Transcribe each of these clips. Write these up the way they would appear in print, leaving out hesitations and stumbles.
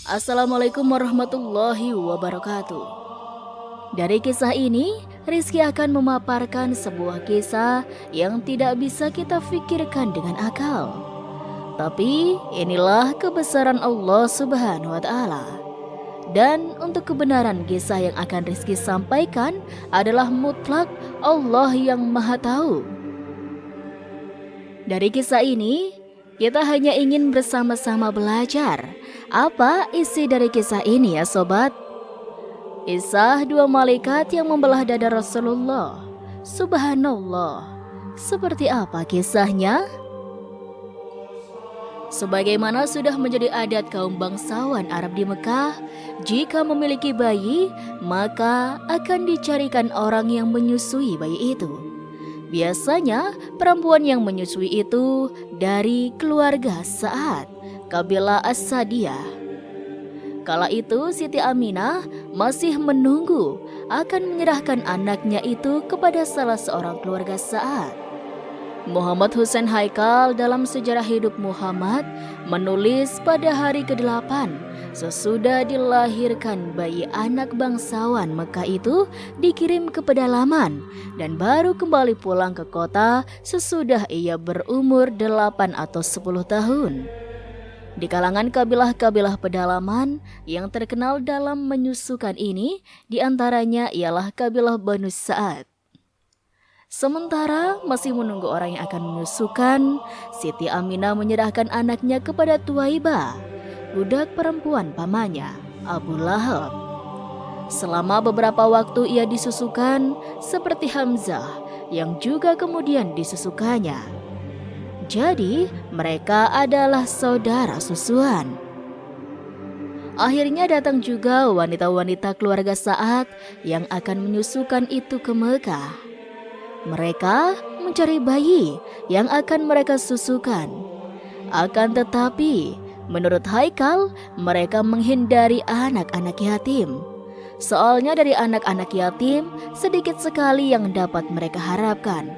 Assalamualaikum warahmatullahi wabarakatuh. Dari kisah ini, Rizky akan memaparkan sebuah kisah yang tidak bisa kita pikirkan dengan akal. Tapi inilah kebesaran Allah Subhanahu wa Ta'ala. Dan untuk kebenaran kisah yang akan Rizky sampaikan adalah mutlak Allah yang Maha Tahu. Dari kisah ini, kita hanya ingin bersama-sama belajar apa isi dari kisah ini ya sobat. Kisah dua malaikat yang membelah dada Rasulullah. Subhanallah. Seperti apa kisahnya? Sebagaimana sudah menjadi adat kaum bangsawan Arab di Mekah, jika memiliki bayi, maka akan dicarikan orang yang menyusui bayi itu. Biasanya perempuan yang menyusui itu dari keluarga Sa'ad, kabilah As-Sadiyah. Kala itu Siti Aminah masih menunggu akan menyerahkan anaknya itu kepada salah seorang keluarga Sa'ad. Muhammad Husain Haikal dalam sejarah hidup Muhammad menulis pada hari ke-8 sesudah dilahirkan bayi anak bangsawan Mekah itu dikirim ke pedalaman dan baru kembali pulang ke kota sesudah ia berumur 8 atau 10 tahun. Di kalangan kabilah-kabilah pedalaman yang terkenal dalam menyusukan ini, diantaranya ialah kabilah Banu Sa'ad. Sementara masih menunggu orang yang akan menyusukan, Siti Aminah menyerahkan anaknya kepada Tuwaibah, budak perempuan pamannya, Abu Lahab. Selama beberapa waktu ia disusukan, seperti Hamzah yang juga kemudian disusukannya. Jadi, mereka adalah saudara susuan. Akhirnya datang juga wanita-wanita keluarga Sa'ad yang akan menyusukan itu ke Mekah. Mereka mencari bayi yang akan mereka susukan. Akan tetapi, menurut Haikal, mereka menghindari anak-anak yatim. Soalnya dari anak-anak yatim, sedikit sekali yang dapat mereka harapkan.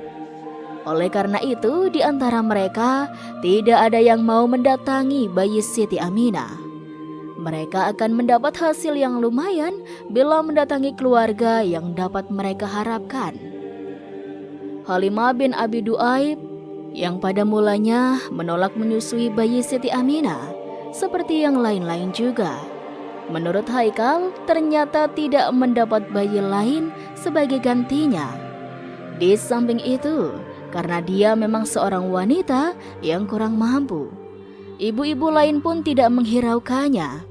Oleh karena itu, di antara mereka tidak ada yang mau mendatangi bayi Siti Aminah. Mereka akan mendapat hasil yang lumayan bila mendatangi keluarga yang dapat mereka harapkan. Halimah bin Abi Duaib yang pada mulanya menolak menyusui bayi Siti Aminah, seperti yang lain-lain juga. Menurut Haikal, ternyata tidak mendapat bayi lain sebagai gantinya. Di samping itu, karena dia memang seorang wanita yang kurang mampu, ibu-ibu lain pun tidak menghiraukannya.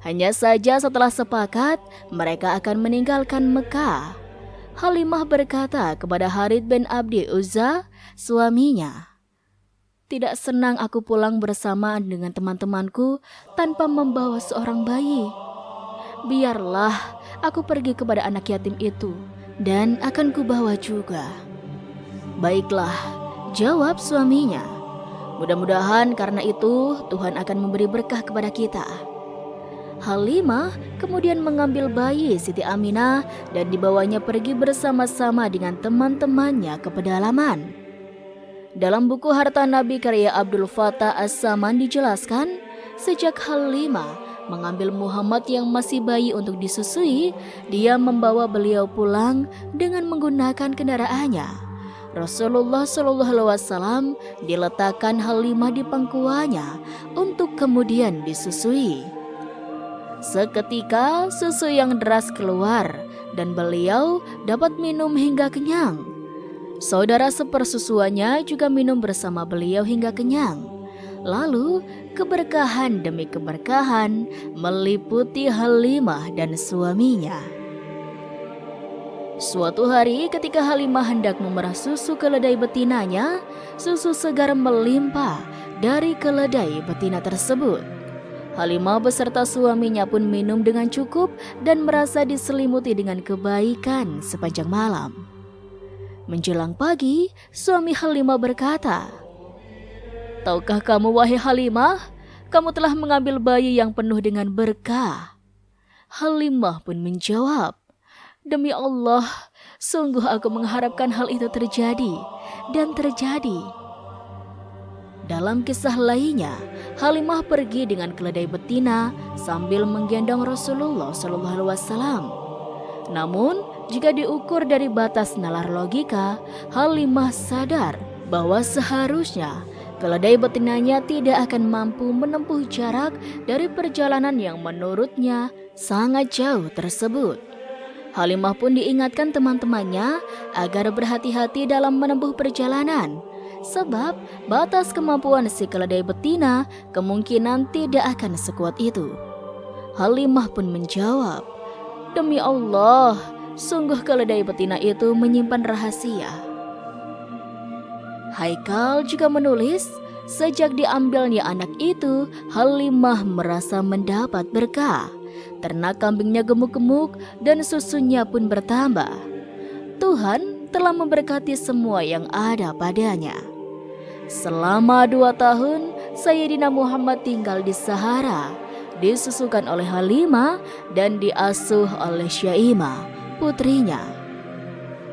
Hanya saja setelah sepakat, mereka akan meninggalkan Mekah. Halimah berkata kepada Harith bin Abdi Uzza, suaminya, "Tidak senang aku pulang bersamaan dengan teman-temanku tanpa membawa seorang bayi. Biarlah aku pergi kepada anak yatim itu dan akan kubawa juga." "Baiklah," jawab suaminya. "Mudah-mudahan karena itu Tuhan akan memberi berkah kepada kita." Halimah kemudian mengambil bayi Siti Aminah dan dibawanya pergi bersama-sama dengan teman-temannya ke pedalaman. Dalam buku Harta Nabi karya Abdul Fattah As-Saman dijelaskan, sejak Halimah mengambil Muhammad yang masih bayi untuk disusui, dia membawa beliau pulang dengan menggunakan kendaraannya. Rasulullah SAW diletakkan Halimah di pangkuannya untuk kemudian disusui. Seketika susu yang deras keluar dan beliau dapat minum hingga kenyang. Saudara sepersusuannya juga minum bersama beliau hingga kenyang. Lalu keberkahan demi keberkahan meliputi Halimah dan suaminya. Suatu hari ketika Halimah hendak memerah susu keledai betinanya, susu segar melimpah dari keledai betina tersebut. Halimah beserta suaminya pun minum dengan cukup dan merasa diselimuti dengan kebaikan sepanjang malam. Menjelang pagi, suami Halimah berkata, "Tahukah kamu wahai Halimah, kamu telah mengambil bayi yang penuh dengan berkah?" Halimah pun menjawab, "Demi Allah, sungguh aku mengharapkan hal itu terjadi dan terjadi." Dalam kisah lainnya, Halimah pergi dengan keledai betina sambil menggendong Rasulullah SAW. Namun, jika diukur dari batas nalar logika, Halimah sadar bahwa seharusnya keledai betinanya tidak akan mampu menempuh jarak dari perjalanan yang menurutnya sangat jauh tersebut. Halimah pun diingatkan teman-temannya agar berhati-hati dalam menempuh perjalanan, sebab batas kemampuan si keledai betina kemungkinan tidak akan sekuat itu. Halimah pun menjawab, "Demi Allah, sungguh keledai betina itu menyimpan rahasia." Haikal juga menulis, sejak diambilnya anak itu, Halimah merasa mendapat berkah. Ternak kambingnya gemuk-gemuk dan susunya pun bertambah. Tuhan telah memberkati semua yang ada padanya. Selama 2 tahun, Sayyidina Muhammad tinggal di Sahara, disusukan oleh Halimah dan diasuh oleh Syaimah, putrinya.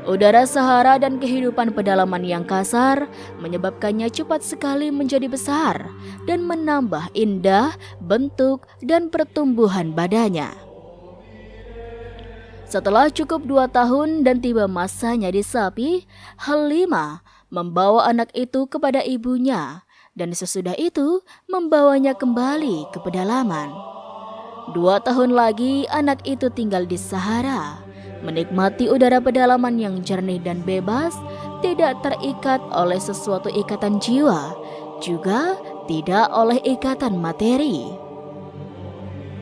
Udara Sahara dan kehidupan pedalaman yang kasar menyebabkannya cepat sekali menjadi besar dan menambah indah bentuk dan pertumbuhan badannya. Setelah cukup 2 tahun dan tiba masanya di Sapi, Halimah membawa anak itu kepada ibunya dan sesudah itu membawanya kembali ke pedalaman. 2 tahun lagi anak itu tinggal di Sahara, menikmati udara pedalaman yang jernih dan bebas, tidak terikat oleh sesuatu ikatan jiwa, juga tidak oleh ikatan materi.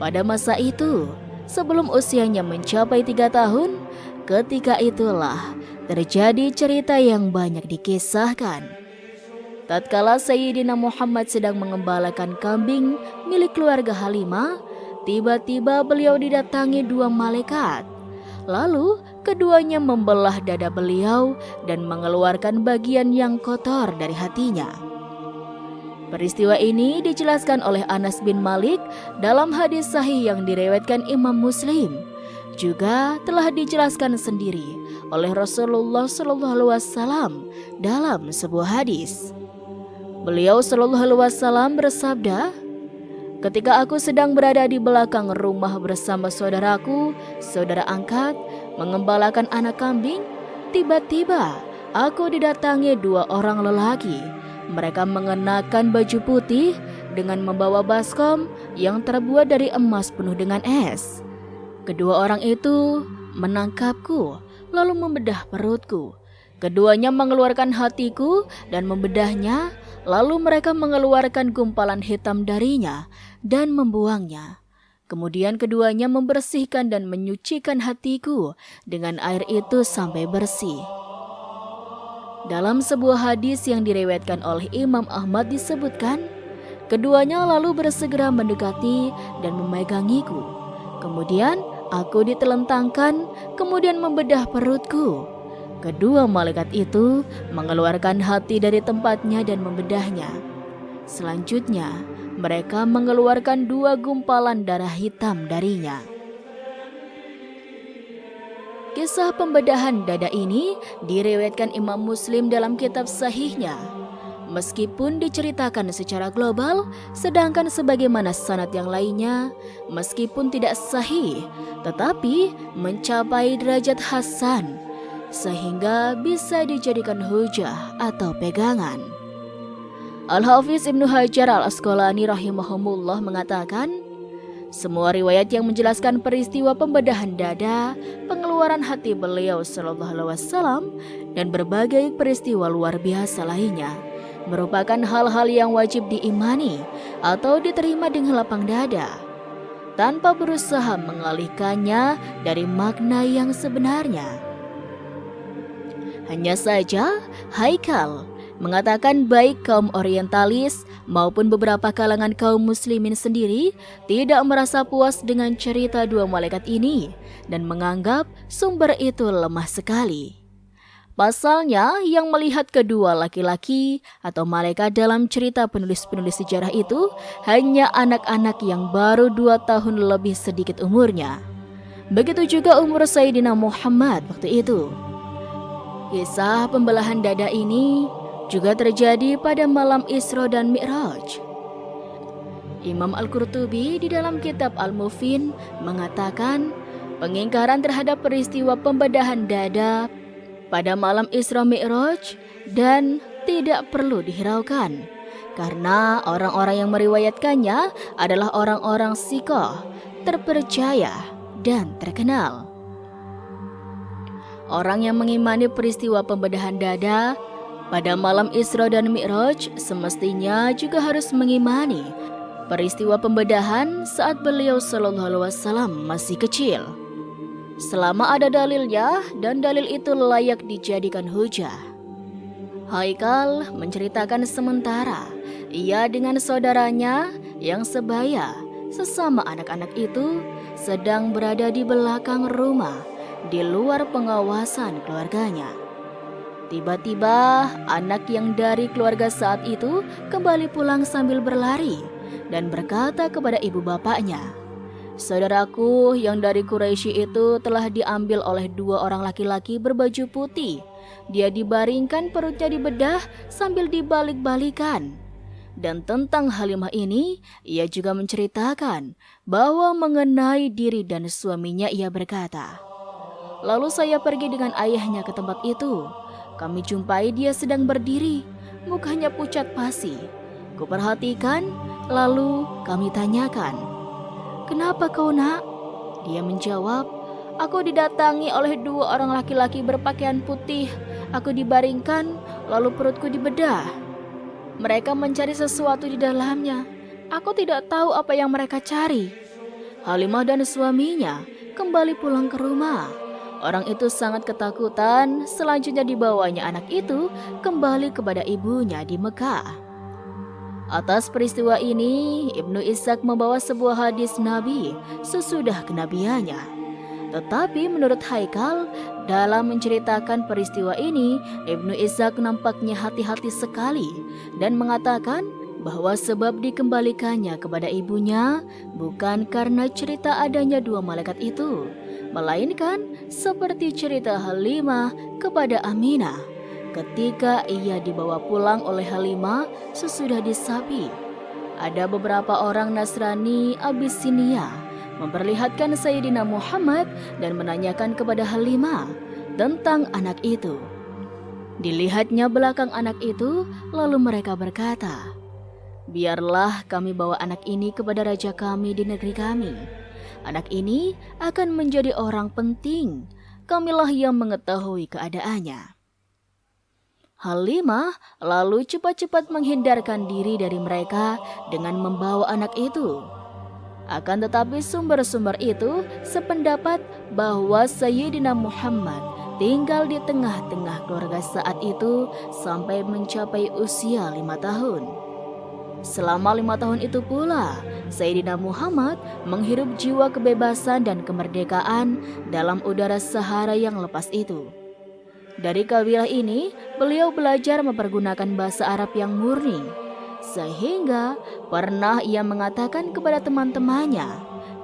Pada masa itu, sebelum usianya mencapai 3 tahun, ketika itulah terjadi cerita yang banyak dikisahkan. Tatkala Sayyidina Muhammad sedang mengembalakan kambing milik keluarga Halimah, tiba-tiba beliau didatangi 2 malaikat. Lalu keduanya membelah dada beliau dan mengeluarkan bagian yang kotor dari hatinya. Peristiwa ini dijelaskan oleh Anas bin Malik dalam hadis sahih yang diriwayatkan Imam Muslim. Juga telah dijelaskan sendiri oleh Rasulullah SAW dalam sebuah hadis. Beliau SAW bersabda, "Ketika aku sedang berada di belakang rumah bersama saudaraku, saudara angkat, mengembalakan anak kambing, tiba-tiba aku didatangi 2 orang lelaki. Mereka mengenakan baju putih dengan membawa baskom yang terbuat dari emas penuh dengan es. Kedua orang itu menangkapku, lalu membedah perutku. Keduanya mengeluarkan hatiku dan membedahnya, lalu mereka mengeluarkan gumpalan hitam darinya dan membuangnya. Kemudian keduanya membersihkan dan menyucikan hatiku dengan air itu sampai bersih." Dalam sebuah hadis yang diriwayatkan oleh Imam Ahmad disebutkan, keduanya lalu bersegera mendekati dan memegangiku. Kemudian aku ditelentangkan, kemudian membedah perutku. Kedua malaikat itu mengeluarkan hati dari tempatnya dan membedahnya. Selanjutnya, mereka mengeluarkan 2 gumpalan darah hitam darinya. Kisah pembedahan dada ini diriwayatkan Imam Muslim dalam kitab sahihnya. Meskipun diceritakan secara global, sedangkan sebagaimana sanad yang lainnya, meskipun tidak sahih, tetapi mencapai derajat hasan, sehingga bisa dijadikan hujah atau pegangan. Al-Hafiz Ibnu Hajar Al-Asqalani rahimahumullah mengatakan, semua riwayat yang menjelaskan peristiwa pembedahan dada, pengeluaran hati beliau SAW, dan berbagai peristiwa luar biasa lainnya merupakan hal-hal yang wajib diimani atau diterima dengan lapang dada, tanpa berusaha mengalihkannya dari makna yang sebenarnya. Hanya saja, Haikal mengatakan baik kaum orientalis maupun beberapa kalangan kaum muslimin sendiri tidak merasa puas dengan cerita 2 malaikat ini dan menganggap sumber itu lemah sekali. Pasalnya, yang melihat kedua laki-laki atau malaikat dalam cerita penulis-penulis sejarah itu hanya anak-anak yang baru 2 tahun lebih sedikit umurnya. Begitu juga umur Sayyidina Muhammad waktu itu. Kisah pembelahan dada ini juga terjadi pada malam Isra dan Mi'raj. Imam Al-Qurtubi di dalam kitab Al-Mufin mengatakan pengingkaran terhadap peristiwa pembedahan dada pada malam Isra Mi'raj dan tidak perlu dihiraukan karena orang-orang yang meriwayatkannya adalah orang-orang siqah, terpercaya dan terkenal. Orang yang mengimani peristiwa pembedahan dada pada malam Isra dan Mi'raj semestinya juga harus mengimani peristiwa pembedahan saat beliau Shallallahu Alaihi Wasallam masih kecil. Selama ada dalilnya dan dalil itu layak dijadikan hujah. Haikal menceritakan sementara ia dengan saudaranya yang sebaya sesama anak-anak itu sedang berada di belakang rumah di luar pengawasan keluarganya. Tiba-tiba anak yang dari keluarga saat itu kembali pulang sambil berlari dan berkata kepada ibu bapaknya, "Saudaraku yang dari Quraisy itu telah diambil oleh 2 orang laki-laki berbaju putih. Dia dibaringkan perutnya dibedah sambil dibalik-balikan." Dan tentang Halimah ini, ia juga menceritakan bahwa mengenai diri dan suaminya ia berkata, "Lalu saya pergi dengan ayahnya ke tempat itu. Kami jumpai dia sedang berdiri, mukanya pucat pasi. Kuperhatikan, lalu kami tanyakan, 'Kenapa kau nak?' Dia menjawab, 'Aku didatangi oleh 2 orang laki-laki berpakaian putih. Aku dibaringkan, lalu perutku dibedah. Mereka mencari sesuatu di dalamnya. Aku tidak tahu apa yang mereka cari.' Halimah dan suaminya kembali pulang ke rumah. Orang itu sangat ketakutan. Selanjutnya dibawanya anak itu kembali kepada ibunya di Mekah. Atas peristiwa ini, Ibnu Ishaq membawa sebuah hadis Nabi sesudah kenabiannya. Tetapi menurut Haikal, dalam menceritakan peristiwa ini, Ibnu Ishaq nampaknya hati-hati sekali dan mengatakan bahwa sebab dikembalikannya kepada ibunya bukan karena cerita adanya 2 malaikat itu, melainkan seperti cerita Halimah kepada Aminah ketika ia dibawa pulang oleh Halimah sesudah disapi. Ada beberapa orang Nasrani Abisinia memperlihatkan Sayyidina Muhammad dan menanyakan kepada Halimah tentang anak itu. Dilihatnya belakang anak itu, lalu mereka berkata, "Biarlah kami bawa anak ini kepada raja kami di negeri kami. Anak ini akan menjadi orang penting. Kamilah yang mengetahui keadaannya." Halimah lalu cepat-cepat menghindarkan diri dari mereka dengan membawa anak itu. Akan tetapi sumber-sumber itu sependapat bahwa Sayyidina Muhammad tinggal di tengah-tengah keluarga saat itu sampai mencapai usia 5 tahun. Selama 5 tahun itu pula, Sayyidina Muhammad menghirup jiwa kebebasan dan kemerdekaan dalam udara Sahara yang lepas itu. Dari kabilah ini, beliau belajar mempergunakan bahasa Arab yang murni, sehingga pernah ia mengatakan kepada teman-temannya,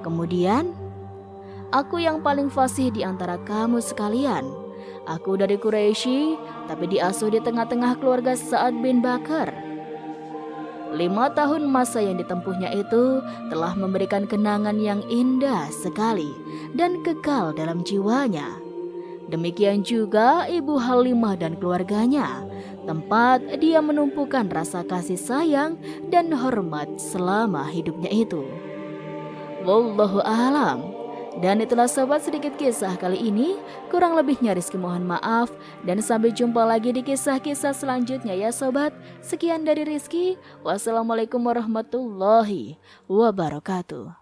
"Kemudian, aku yang paling fasih di antara kamu sekalian. Aku dari Quraisy, tapi diasuh di tengah-tengah keluarga Sa'ad bin Bakar." 5 tahun masa yang ditempuhnya itu telah memberikan kenangan yang indah sekali dan kekal dalam jiwanya. Demikian juga Ibu Halimah dan keluarganya, tempat dia menumpukan rasa kasih sayang dan hormat selama hidupnya itu. Wallahu a'lam. Dan itulah sobat sedikit kisah kali ini. Kurang lebihnya Rizky mohon maaf. Dan sampai jumpa lagi di kisah-kisah selanjutnya ya sobat. Sekian dari Rizky. Wassalamualaikum warahmatullahi wabarakatuh.